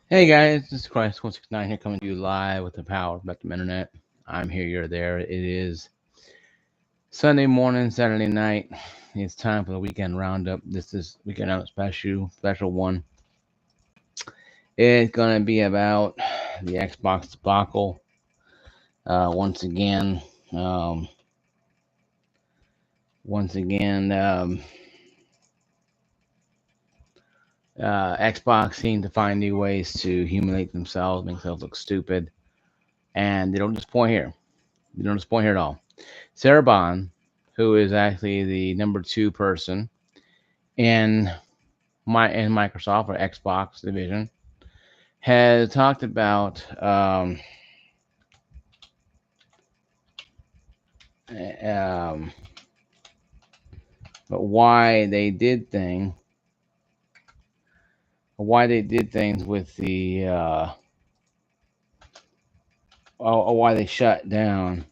Hey guys, this is Christ169 here coming to you live with the power of the internet. I'm here, you're there. It is Sunday morning, Saturday night. It's time for the weekend roundup. This is weekend roundup special one. It's gonna be about the Xbox debacle. Once again, um, once again, Xbox seemed to find new ways to humiliate themselves, make themselves look stupid, and they don't disappoint here. They don't disappoint here at all. Sarah Bond, who is actually the number two person in Microsoft or Xbox division, has talked about um, why they did things with the why they shut down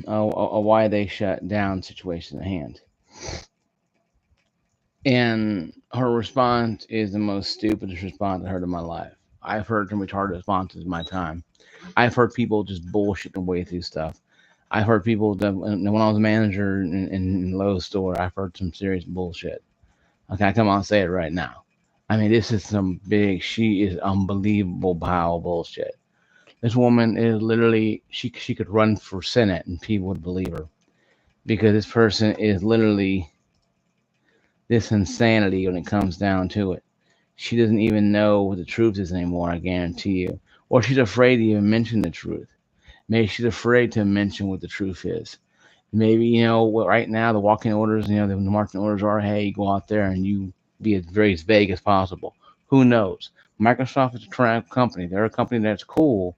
why they shut down situation at hand. And her response is the most stupidest response I heard in my life. I've heard some retarded responses in my time. I've heard people just bullshit their way through stuff. I've heard people that when I was a manager in Lowe's store, I've heard some serious bullshit. Okay, I come on and say it right now. I mean, this is some big. She is unbelievable pile of bullshit. This woman is literally she could run for Senate and people would believe her because this person is literally this insanity when it comes down to it. She doesn't even know what the truth is anymore. I guarantee you, or she's afraid to even mention the truth. Maybe she's afraid to mention what the truth is. Maybe, right now the walking orders, the marching orders are, hey, go out there and you be as very vague as possible. Who knows? Microsoft is a tyrannical company. They're a company that's cool,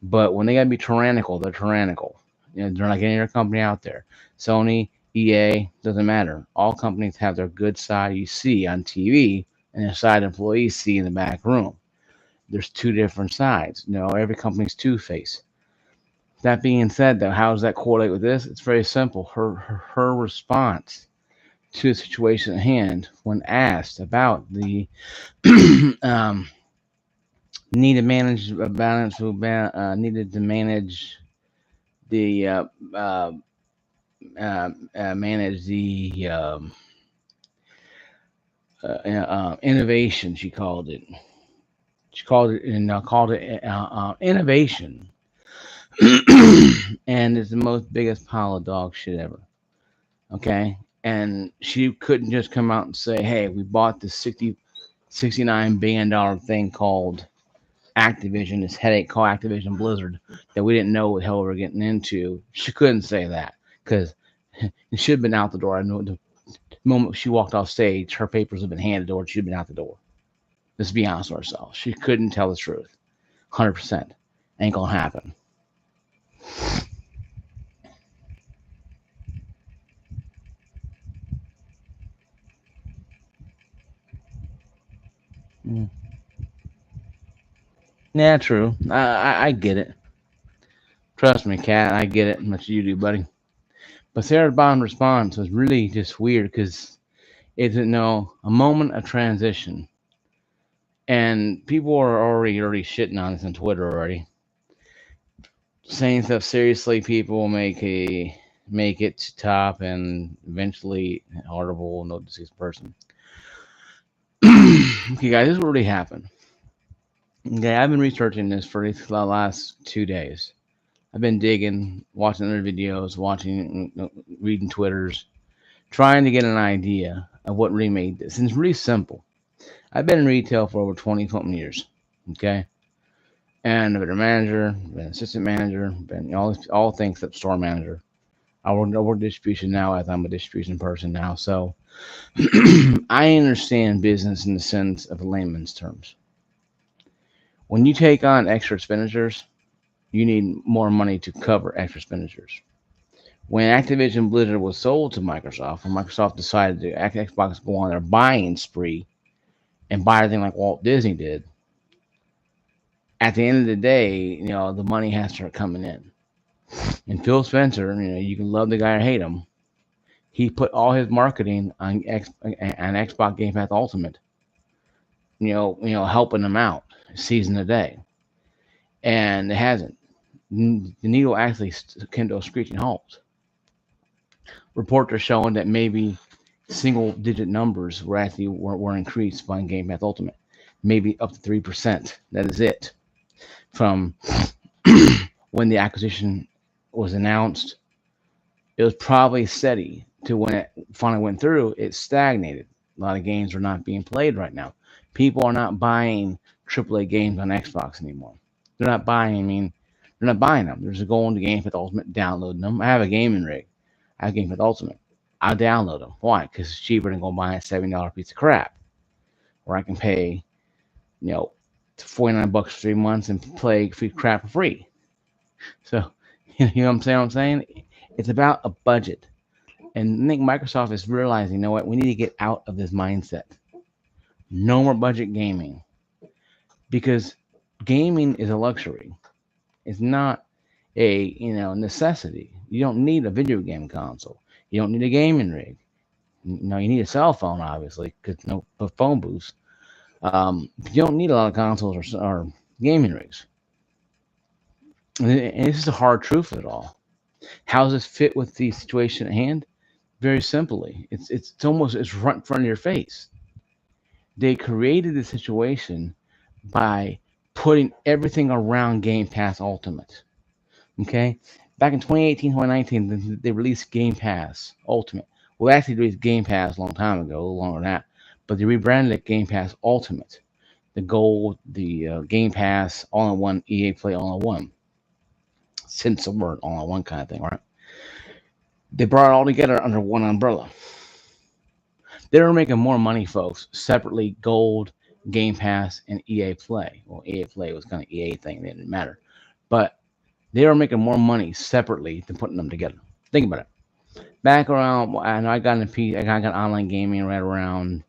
but when they gotta be tyrannical, they're tyrannical. They're like any other company out there. Sony, EA, doesn't matter. All companies have their good side you see on TV and their side employees see in the back room. There's two different sides. Every company's two-faced. That being said, though, how does that correlate with this? It's very simple. Her response to the situation at hand, when asked about the um, need to manage a balance, needed to manage the manage the innovation. She called it. She called it innovation, and it's the most biggest pile of dog shit ever. Okay. And she couldn't just come out and say, hey, we bought this $69 billion thing called Activision, this headache called Activision Blizzard that we didn't know what the hell we were getting into. She couldn't say that because it should have been out the door. I know the moment she walked off stage, her papers had been handed to her. She'd been out the door. Let's be honest with ourselves. She couldn't tell the truth. 100%. Ain't gonna happen. Mm. Yeah, true. I get it. Trust me, Cat. I get it. Much you do, buddy. But Sarah Bond's response was really just weird because it's a moment of transition, and people are already shitting on this on Twitter already, saying stuff seriously. People will make it to top and eventually horrible, no deceased person. Okay, guys, this is what really happened. Okay, I've been researching this for the last 2 days. I've been digging, watching other videos, reading Twitters, trying to get an idea of what really made this. And it's really simple. I've been in retail for over 20 something years. Okay. And I've been a manager, been an assistant manager, been all things except store manager. I work distribution now as I'm a distribution person now. So I understand business in the sense of layman's terms. When you take on extra expenditures, you need more money to cover extra expenditures. When Activision Blizzard was sold to Microsoft, when Microsoft decided to Xbox go on their buying spree and buy everything like Walt Disney did, at the end of the day, the money has to start coming in. And Phil Spencer, you can love the guy or hate him. He put all his marketing on Xbox Game Pass Ultimate. helping them out season a day, and it hasn't. The needle actually came to a screeching halt. Reports are showing that maybe single-digit numbers were increased by Game Pass Ultimate, maybe up to 3%. That is it. From when the acquisition was announced, it was probably steady to when it finally went through. It stagnated. A lot of games are not being played right now. People are not buying AAA games on Xbox anymore. They're not buying. I mean, they're not buying them. They're just going to Game Pass Ultimate, downloading them. I have a gaming rig. I have Game Pass Ultimate. I download them. Why? Because it's cheaper than going buy a $70 piece of crap, where I can pay, you know, $49 for 3 months and play free crap for free. So, you know what I'm saying? It's about a budget. And I think Microsoft is realizing, you know what, we need to get out of this mindset. No more budget gaming. Because gaming is a luxury. It's not a necessity. You don't need a video game console. You don't need a gaming rig. No, you need a cell phone, obviously, because phone booths. You don't need a lot of consoles or gaming rigs. And this is the hard truth of it all. How does this fit with the situation at hand? Very simply, it's right in front of your face. They created the situation by putting everything around Game Pass Ultimate. Okay, back in 2018, 2019, they released Game Pass Ultimate. Well, actually, they released Game Pass a long time ago, a little longer than that, but they rebranded it Game Pass Ultimate. The gold, the Game Pass, all in one, EA Play all in one. Since the word all in one kind of thing, right? They brought it all together under one umbrella. They were making more money, folks, separately Gold, Game Pass, and EA Play. Well, EA Play was kind of EA thing, it didn't matter. But they were making more money separately than putting them together. Think about it. Back around, I got online gaming right around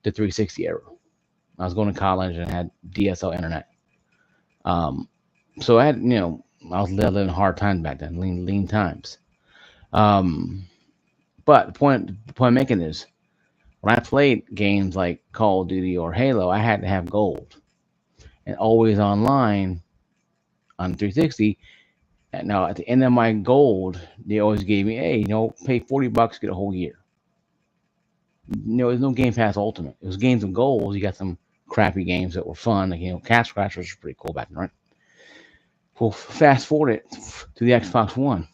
the 360 era. I was going to college and had DSL internet. Um, so I had, I was living hard times back then, lean times. Um, but the point I'm making is, when I played games like Call of Duty or Halo, I had to have gold and always online on 360. And now at the end of my gold, they always gave me, hey, pay $40, get a whole year. There's no Game Pass Ultimate. It was games of gold. You got some crappy games that were fun, like Cat Scratchers was pretty cool back then, right? Well, fast forward it to the Xbox One.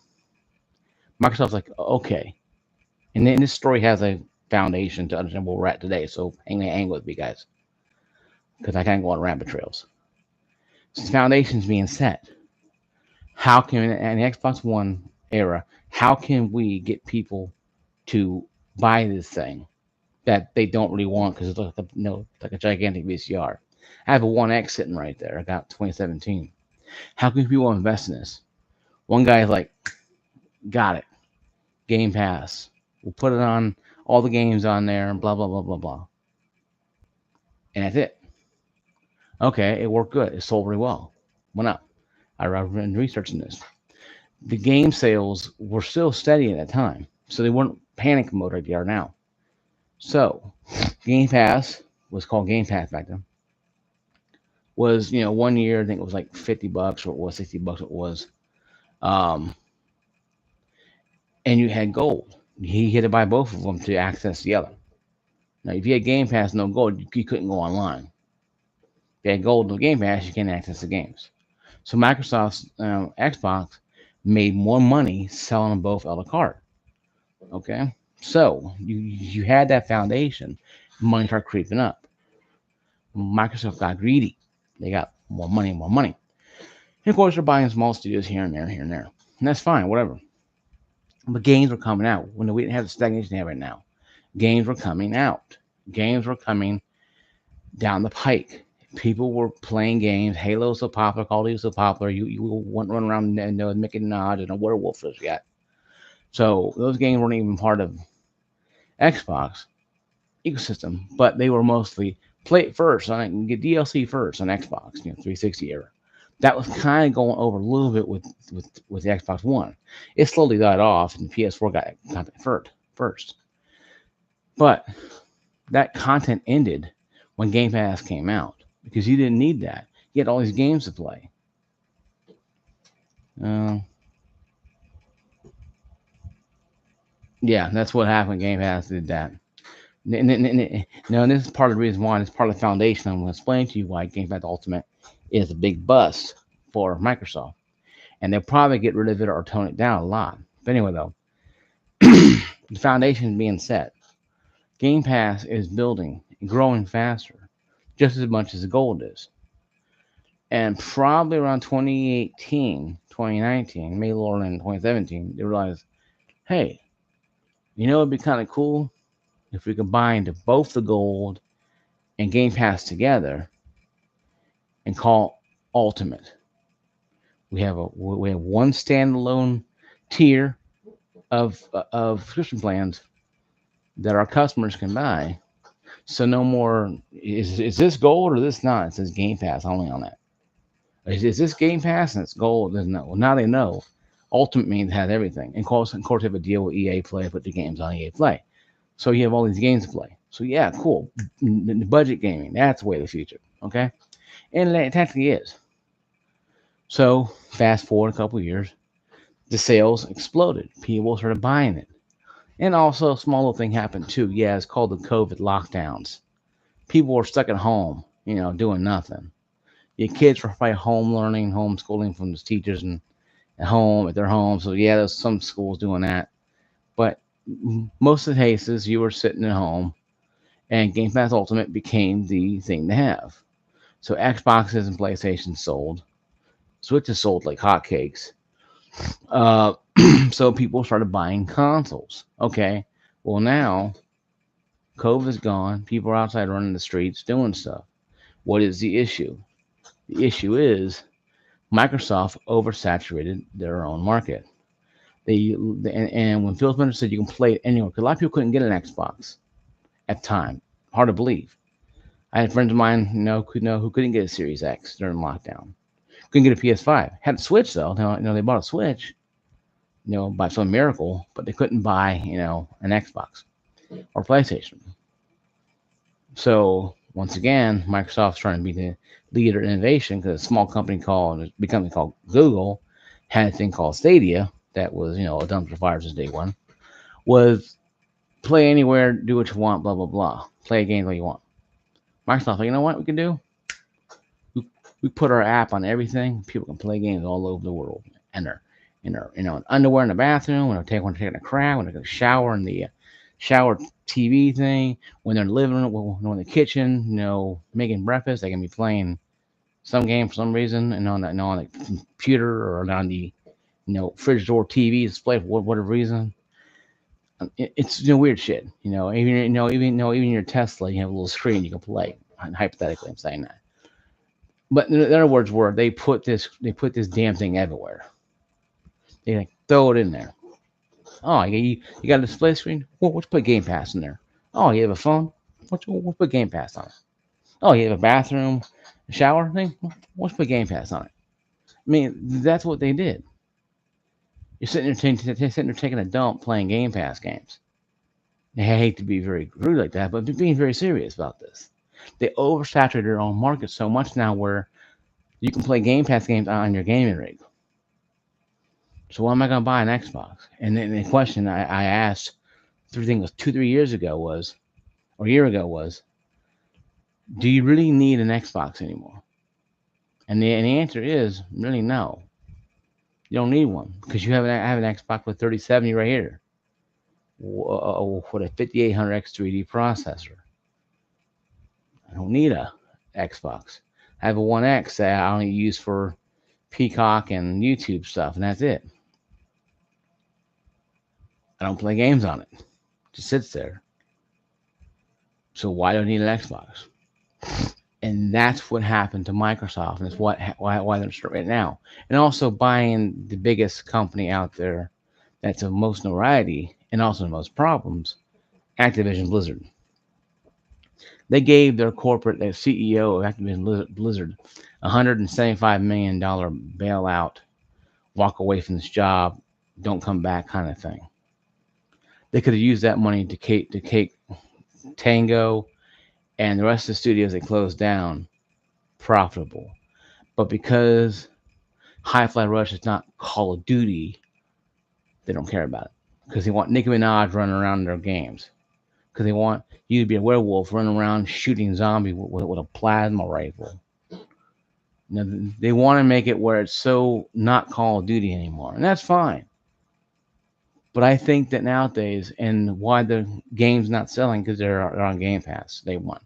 Microsoft's like, okay, and then this story has a foundation to understand where we're at today. So hang with me, guys, because I can't go on rabbit trails. So the foundation's being set. How can, in the Xbox One era, how can we get people to buy this thing that they don't really want because it looks like a gigantic VCR? I have a 1X sitting right there. I got 2017. How can people invest in this? One guy's like, got it. Game Pass. We'll put it on all the games on there and blah, blah, blah, blah, blah. And that's it. Okay, it worked good. It sold really well. Went up. I've been researching this. The game sales were still steady at that time. So they weren't panic mode like they are now. So Game Pass was called Game Pass back then. Was, 1 year, I think it was like $50 or it was $60 it was. And you had gold. He had to buy both of them to access the other. Now, if you had Game Pass, no gold, you couldn't go online. If you had gold, no Game Pass, you can't access the games. So Microsoft's Xbox made more money selling them both a la carte. Okay, so you had that foundation. Money started creeping up. Microsoft got greedy. They got more money, more money. And of course, they're buying small studios here and there, and that's fine, whatever. But games were coming out when we didn't have the stagnation they have right now. Games were coming out. Games were coming down the pike. People were playing games. Halo was so popular. Call of Duty was so popular. You wouldn't run around and Mickey Nod and a werewolf as yet. So those games weren't even part of Xbox ecosystem, but they were mostly play it first and get DLC first on Xbox, 360 era. That was kind of going over a little bit with the Xbox One. It slowly died off, and PS4 got content first. But that content ended when Game Pass came out because you didn't need that. You had all these games to play. Uh, yeah, that's what happened when Game Pass did that. No, and this is part of the reason why, and it's part of the foundation. I'm going to explain to you why Game Pass Ultimate is a big bust for Microsoft. And they'll probably get rid of it or tone it down a lot. But anyway, though, the foundation is being set. Game Pass is building and growing faster, just as much as the gold is. And probably around 2018, 2019, maybe a little in 2017, they realized, hey, it'd be kind of cool if we combined both the gold and Game Pass together and call Ultimate. We have one standalone tier of subscription plans that our customers can buy. So no more is this gold or this not? It says Game Pass only on that. Is this Game Pass and it's gold? There's no. Well, now they know. Ultimate means it has everything. And of course, they have a deal with EA Play, put the games on EA Play. So you have all these games to play. So yeah, cool. The budget gaming, that's the way of the future. Okay, and it technically is. So fast forward a couple years, the sales exploded. People started buying it. And also, a small little thing happened too. Yeah, it's called the COVID lockdowns. People were stuck at home, doing nothing. Your kids were probably home learning, homeschooling from the teachers and at their home. So yeah, there's some schools doing that. But most of the cases, you were sitting at home, and Game Pass Ultimate became the thing to have. So Xboxes and PlayStation sold. Switches sold like hotcakes. Uh, so people started buying consoles. Okay, well now COVID's gone. People are outside running the streets doing stuff. What is the issue? The issue is Microsoft oversaturated their own market. And when Phil Spencer said you can play it anywhere, because a lot of people couldn't get an Xbox at the time. Hard to believe. I had friends of mine, who couldn't get a Series X during lockdown. Couldn't get a PS5. Had a Switch though. They bought a Switch, by some miracle, but they couldn't buy, an Xbox or PlayStation. So once again, Microsoft's trying to be the leader in innovation because a small company called Google had a thing called Stadia that was, a dumpster fire since day one. Was play anywhere, do what you want, blah blah blah. Play a game the way you want. Microsoft, you know what we can do? We put our app on everything. People can play games all over the world, and they're in underwear in the bathroom, when they're taking a crap, when they're going to shower in the shower TV thing, when they're living in the kitchen, making breakfast, they can be playing some game for some reason, and on the computer or on the fridge door TV display for whatever reason. It's weird shit. Even your Tesla, you have a little screen you can play. Hypothetically, I'm saying that. But in other words, where they put this damn thing everywhere. They throw it in there. Oh, you got a display screen? Well, let's put Game Pass in there. Oh, you have a phone? Let's put Game Pass on it. Oh, you have a bathroom, a shower thing? Let's put Game Pass on it. I mean, that's what they did. You're sitting there taking a dump playing Game Pass games. I hate to be very rude like that, but being very serious about this. They oversaturated their own market so much now where you can play Game Pass games on your gaming rig. So why am I going to buy an Xbox? And then the question I asked, 3 years ago was, or a year ago was, do you really need an Xbox anymore? And the answer is really no. You don't need one because I have an Xbox with 3070 right here. With a 5800X 3D processor. I don't need a Xbox. I have a One X that I only use for Peacock and YouTube stuff, and that's it. I don't play games on it. It just sits there. So why do I need an Xbox? And that's what happened to Microsoft, and it's why they're right now. And also buying the biggest company out there that's of most notoriety and also the most problems, Activision Blizzard. They gave their CEO of Activision Blizzard $175 million bailout, walk away from this job, don't come back kind of thing. They could have used that money to take Tango and the rest of the studios they closed down profitable. But because Hi-Fi Rush is not Call of Duty, they don't care about it because they want Nicki Minaj running around in their games. Because they want you to be a werewolf running around shooting zombies with a plasma rifle. Now, they want to make it where it's so not Call of Duty anymore, and that's fine. But I think that nowadays, and why the game's not selling, because they're on Game Pass day one,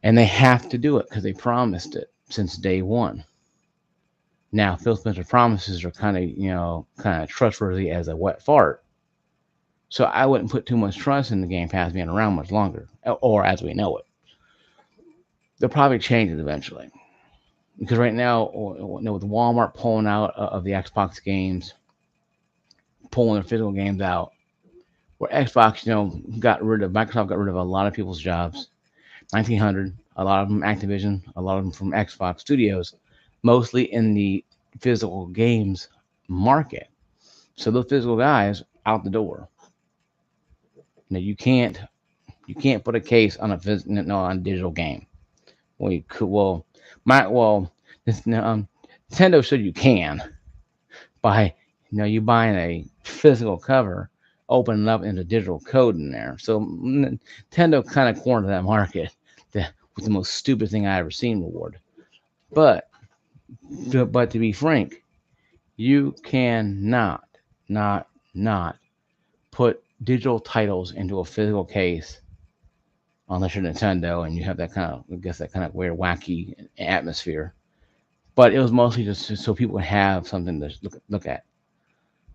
and they have to do it because they promised it since day one. Now, Phil Spencer promises are kind of trustworthy as a wet fart. So I wouldn't put too much trust in the Game Pass being around much longer, or as we know it. They'll probably change it eventually. Because right now, with Walmart pulling out of the Xbox games, pulling their physical games out, where Xbox, Microsoft got rid of a lot of people's jobs. 1900, a lot of them Activision, a lot of them from Xbox Studios, mostly in the physical games market. So those physical guys out the door. Now you can't put a case on on a digital game. Well, you could. Nintendo said you can by you buying a physical cover, opening up into digital code in there. So Nintendo kind of cornered that market. That was the most stupid thing I ever seen reward. But to be frank, you cannot not put digital titles into a physical case unless you're Nintendo and you have that kind of weird, wacky atmosphere. But it was mostly just so people would have something to look at.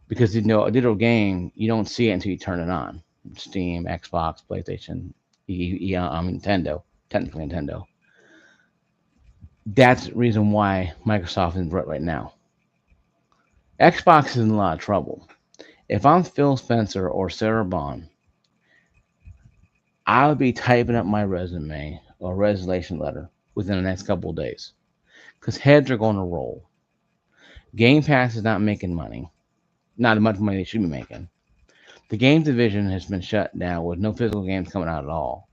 Because a digital game, you don't see it until you turn it on. Steam, Xbox, PlayStation, Nintendo, technically Nintendo. That's the reason why Microsoft is right now. Xbox is in a lot of trouble. If I'm Phil Spencer or Sarah Bond, I would be typing up my resume or resignation letter within the next couple of days. Because heads are going to roll. Game Pass is not making money. Not as much money they should be making. The games division has been shut down with no physical games coming out at all.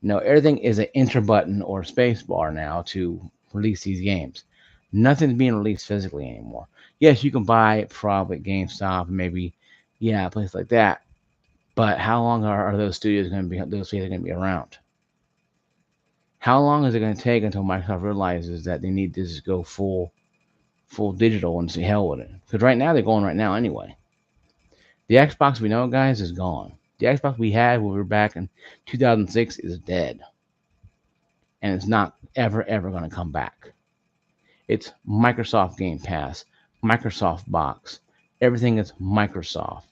No, everything is an enter button or space bar now to release these games. Nothing's being released physically anymore. Yes, you can buy it probably at GameStop, maybe, a place like that. But how long are those studios going to be? Those studios going to be around? How long is it going to take until Microsoft realizes that they need to just go full digital and say hell with it? Because right now they're going right now anyway. The Xbox we know, guys, is gone. The Xbox we had when we were back in 2006 is dead. And it's not ever going to come back. It's Microsoft Game Pass, Microsoft Box. Everything is Microsoft.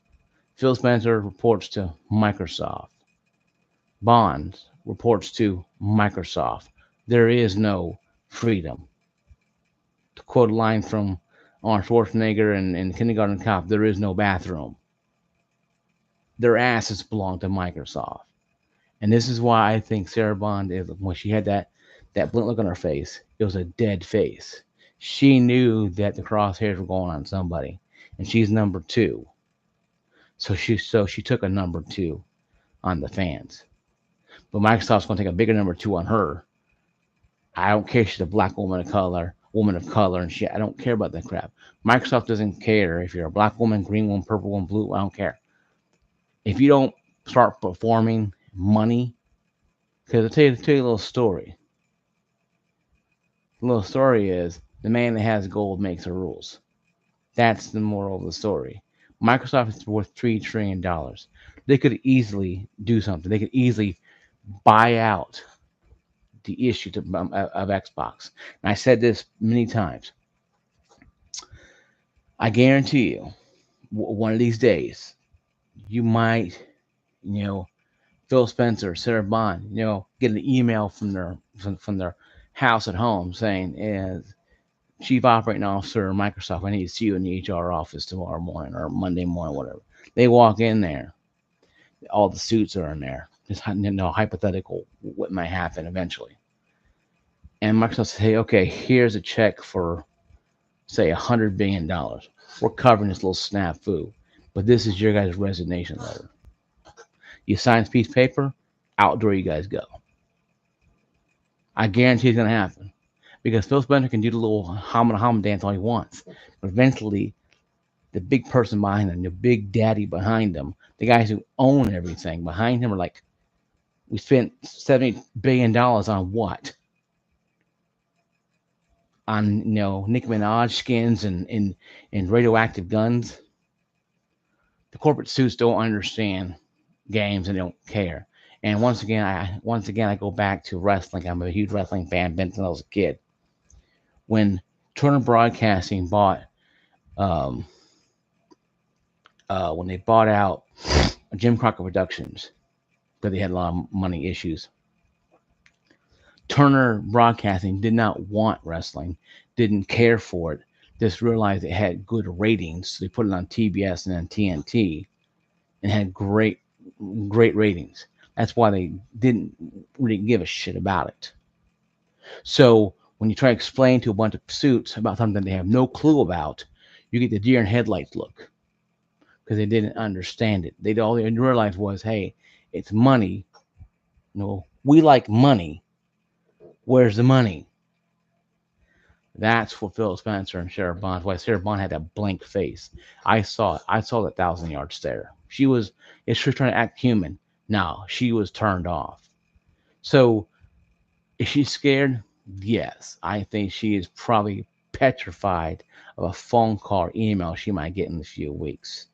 Phil Spencer reports to Microsoft. Bonds reports to Microsoft. There is no freedom. To quote a line from Arnold Schwarzenegger in Kindergarten Cop, there is no bathroom. Their asses belong to Microsoft. And this is why I think Sarah Bond, when she had that blunt look on her face, it was a dead face. She knew that the crosshairs were going on somebody, and she's number two. So she took a number two on the fans. But Microsoft's going to take a bigger number two on her. I don't care if she's a black woman of color, and shit. I don't care about that crap. Microsoft doesn't care if you're a black woman, green woman, purple woman, blue. I don't care. If you don't start performing money, because I'll tell you a little story. The little story is the man that has gold makes the rules. That's the moral of the story. Microsoft is worth $3 trillion. They could easily do something. They could easily buy out the issue of Xbox. And I said this many times. I guarantee you, one of these days, you might, Phil Spencer, Sarah Bond, get an email from their house at home saying, as Chief Operating Officer of Microsoft, I need to see you in the HR office tomorrow morning or Monday morning, whatever. They walk in there. All the suits are in there. Just hypothetical what might happen eventually. And Microsoft say, okay, here's a check for, say, $100 billion. We're covering this little snafu, but this is your guys' resignation letter. You sign this piece of paper, outdoor you guys go. I guarantee it's gonna happen because Phil Spencer can do the little hum dance all he wants, but eventually the big person behind him, the big daddy behind him, the guys who own everything behind him are like, we spent $70 billion on what? On Nicki Minaj skins and radioactive guns. The corporate suits don't understand games and they don't care. And once again I go back to wrestling. I'm a huge wrestling fan, been since I was a kid. When Turner Broadcasting bought when they bought out Jim Crockett Productions, because they had a lot of money issues. Turner Broadcasting did not want wrestling, didn't care for it, just realized it had good ratings. So they put it on TBS and then TNT and had great ratings. That's why they didn't really give a shit about it. So when you try to explain to a bunch of suits about something they have no clue about, you get the deer in headlights look because they didn't understand it. All they realized was, hey, it's money. We like money. Where's the money? That's what Phil Spencer and Sarah Bond. Why Sarah Bond had that blank face. I saw it. I saw that 1,000 yard stare. She was. If she was trying to act human, no, she was turned off. So is she scared? Yes, I think she is probably petrified of a phone call or email she might get in a few weeks.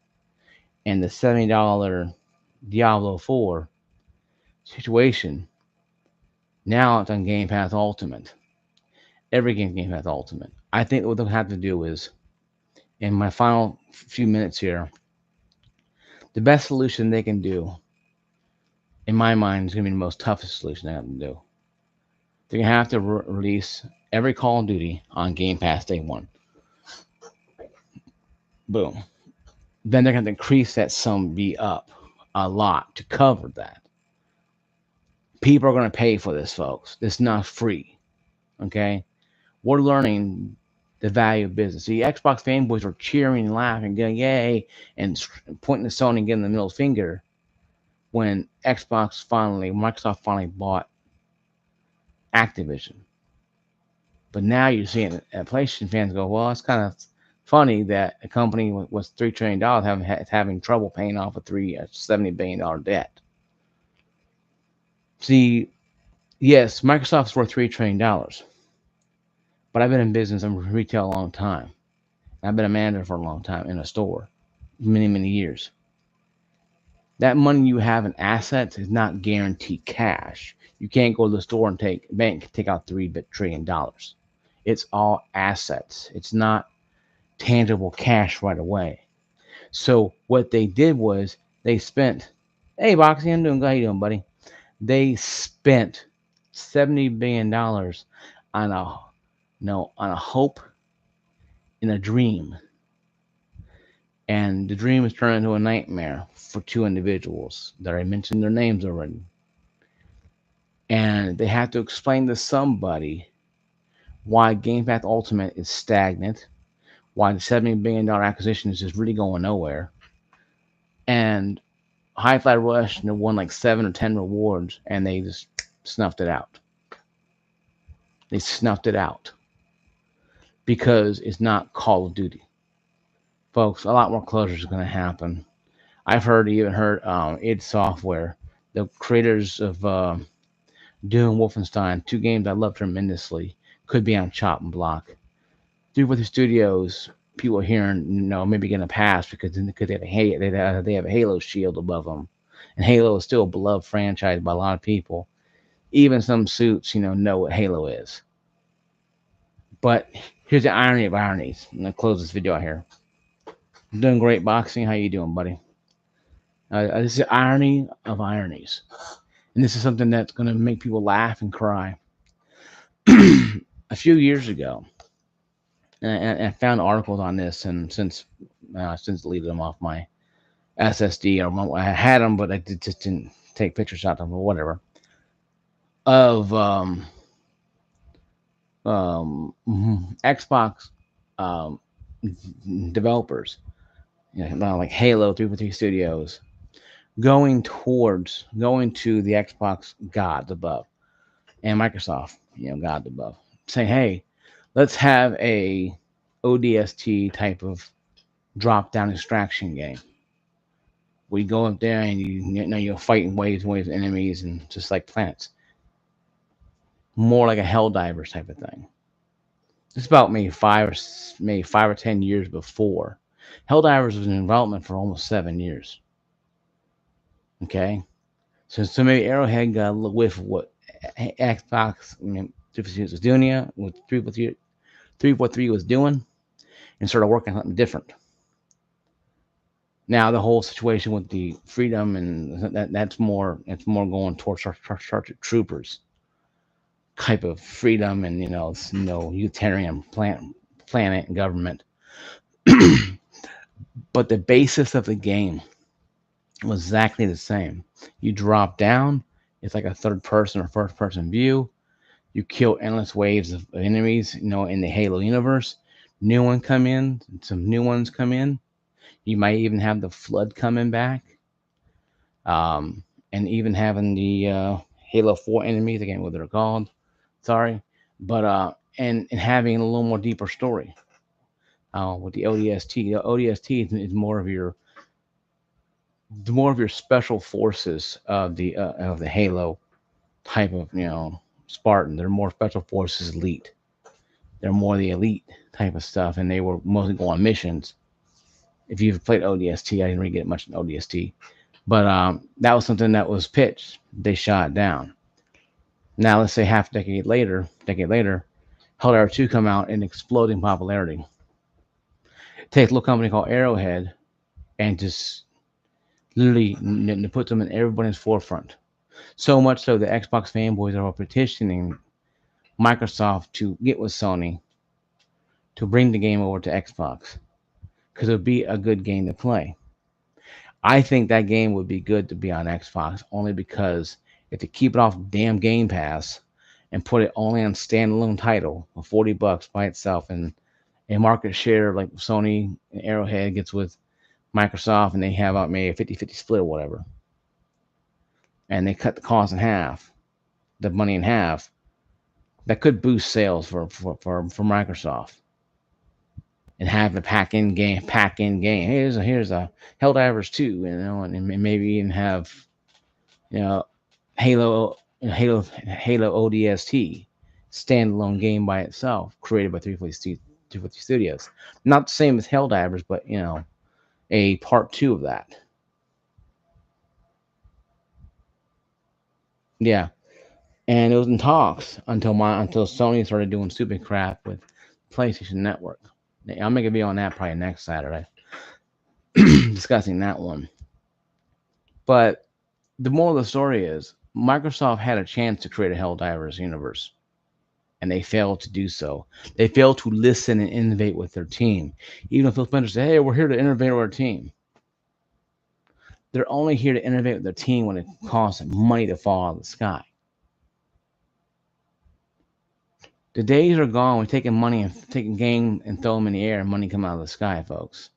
And the $70 Diablo 4 situation, now it's on Game Pass Ultimate. Every Game Pass Ultimate. I think what they'll have to do is, in my final few minutes here, the best solution they can do, in my mind, is going to be the most toughest solution they have to do. They're going to have to release every Call of Duty on Game Pass day one. Boom. Then they're going to increase that sum be up a lot to cover that. People are going to pay for this, folks. It's not free. Okay? We're learning the value of business. The Xbox fanboys were cheering and laughing, going, yay, and pointing to Sony and giving the middle finger when Microsoft finally bought Activision. But now you're seeing PlayStation fans go, well, it's kind of funny that a company with $3 trillion having trouble paying off a $70 billion debt. See, yes, Microsoft's worth $3 trillion, but I've been in business and retail a long time. I've been a manager for a long time in a store, many years. That money you have in assets is not guaranteed cash. You can't go to the store and take out $3 trillion. It's all assets. It's not tangible cash right away. So what they did was they spent, hey Boxy, I'm doing good. How you doing, buddy? They spent $70 billion on a hope and a dream. And the dream is turned into a nightmare for two individuals that I mentioned their names already. And they have to explain to somebody why Game Pass Ultimate is stagnant, why the $70 billion acquisition is just really going nowhere. And Hi-Fi Rush won like 7 or 10 rewards, and they just snuffed it out. They snuffed it out because it's not Call of Duty. Folks, a lot more closures is going to happen. I've even heard id Software, the creators of Doom, Wolfenstein, two games I love tremendously, could be on chopping block. 343 Studios, people are hearing, maybe getting a pass because they have a Halo shield above them, and Halo is still a beloved franchise by a lot of people. Even some suits, know what Halo is. But here's the irony of ironies. I'm gonna close this video out here. I'm doing great, Boxing. How you doing, buddy? This is the irony of ironies, and this is something that's gonna make people laugh and cry. A few years ago, and I found articles on this, and since deleted them off my SSD, or I had them, but I just didn't take pictures of them or whatever. Of Xbox developers, like Halo, 343 Studios, going to the Xbox gods above. and Microsoft, God above, saying, "Hey, let's have a ODST type of drop-down extraction game. We go up there and you're fighting waves and waves of enemies and just like planets, more like a Helldivers type of thing." It's about maybe 5 or 10 years before. Helldivers was in development for almost 7 years. Okay, so maybe Arrowhead got a little whiff of what Xbox 360 was doing, what 343 was doing, and started working on something different. Now the whole situation with the freedom and that's more going towards Starship Troopers type of freedom and utilitarian planet and government. But the basis of the game was exactly the same. You drop down, it's like a third person or first person view. You kill endless waves of enemies, in the Halo universe. Some new ones come in. You might even have the Flood coming back. And even having the Halo 4 enemies, again, what they're called. Sorry. But and having a little more deeper story. With the ODST. The ODST is more of your special forces of the Halo type of Spartan. They're more special forces elite. They're more the elite type of stuff, and they were mostly go on missions. If you've played ODST, I didn't really get much in ODST, but that was something that was pitched. They shot it down. Now let's say half a decade later, Helldivers 2 come out in exploding popularity. Take a little company called Arrowhead and just literally put them in everybody's forefront. So much so the Xbox fanboys are all petitioning Microsoft to get with Sony to bring the game over to Xbox because it would be a good game to play. I think that game would be good to be on Xbox only because if they keep it off damn Game Pass and put it only on standalone title of $40 by itself and a market share like Sony and Arrowhead gets with Microsoft and they have out maybe a 50-50 split or whatever, and they cut the cost in half, the money in half, that could boost sales for Microsoft. And have a pack in game. Here's a Helldivers 2, and maybe even have Halo ODST standalone game by itself, created by 350 Studios. Not the same as Helldivers, but a part 2 of that. Yeah, and it was in talks until Sony started doing stupid crap with PlayStation Network. I'll make a video on that probably next Saturday, discussing that one. But the moral of the story is Microsoft had a chance to create a Helldivers universe, and they failed to do so. They failed to listen and innovate with their team. Even if Phil Spencer said, "Hey, we're here to innovate with our team," they're only here to innovate with their team when it costs money to fall out of the sky. The days are gone when taking money and taking game and throw them in the air and money come out of the sky, folks.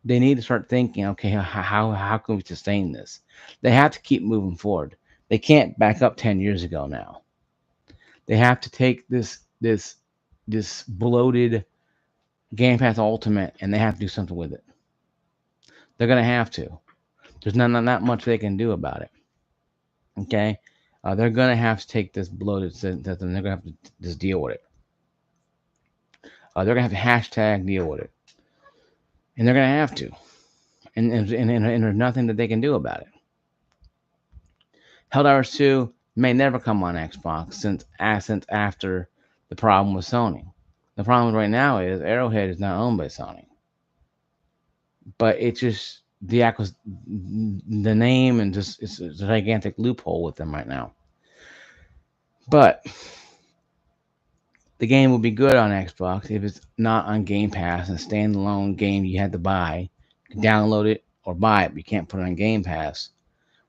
They need to start thinking, okay, how can we sustain this? They have to keep moving forward. They can't back up 10 years ago now. They have to take this bloated Game Pass Ultimate and they have to do something with it. They're gonna have to. There's not much they can do about it. Okay, they're gonna have to take this bloated system. They're gonna have to just deal with it. They're gonna have to hashtag deal with it, and they're gonna have to. And there's nothing that they can do about it. Helldivers 2 may never come on Xbox since after the problem with Sony. The problem right now is Arrowhead is not owned by Sony, but it's just the name and just it's a gigantic loophole with them right now. But the game will be good on Xbox if it's not on Game Pass and a standalone game you had to buy, download it or buy it, but you can't put it on Game Pass.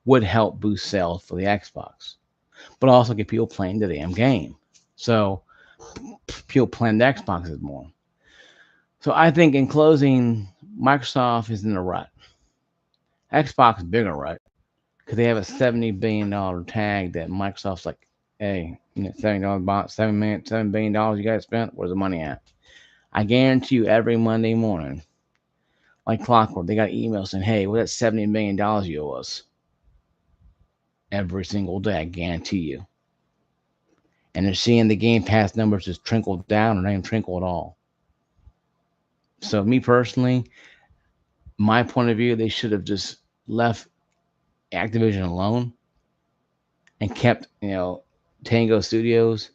Would help boost sales for the Xbox, but also get people playing the damn game. So people playing the Xboxes more. So I think in closing, Microsoft is in a rut. Xbox is bigger rut because they have a $70 billion tag that Microsoft's like hey, $70 bought $7 billion you guys spent. Where's the money at? I guarantee you, every Monday morning, like clockwork, they got emails saying, "Hey, what's that $70 million you owe us?" Every single day, I guarantee you. And they're seeing the Game Pass numbers just trickle down, or not even trickle at all. So, me personally, my point of view, they should have just left Activision alone and kept, Tango Studios,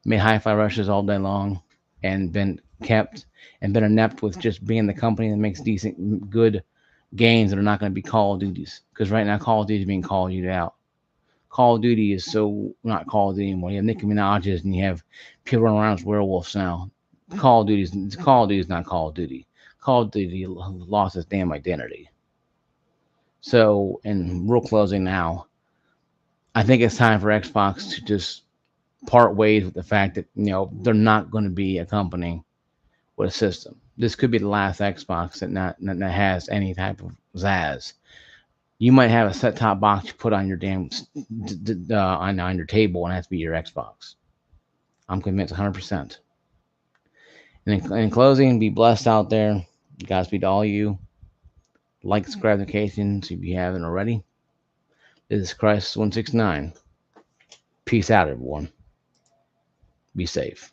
made Hi-Fi Rushes all day long, and been inept with just being the company that makes decent, good games that are not going to be Call of Duties. Because right now, Call of Duty is being Call of Duty out. Call of Duty is so not Call of Duty anymore. You have Nicki Minaj's and you have people running around as werewolves now. Call of Duty is not Call of Duty. Call of Duty lost its damn identity. So, in real closing now, I think it's time for Xbox to just part ways with the fact that they're not going to be a company with a system. This could be the last Xbox that has any type of Zaz. You might have a set top box you put on your damn on your table, and it has to be your Xbox. I'm convinced 100%. And in closing, be blessed out there. Godspeed to all you. Like, subscribe, notifications if you haven't already. This is Christ 169. Peace out, everyone. Be safe.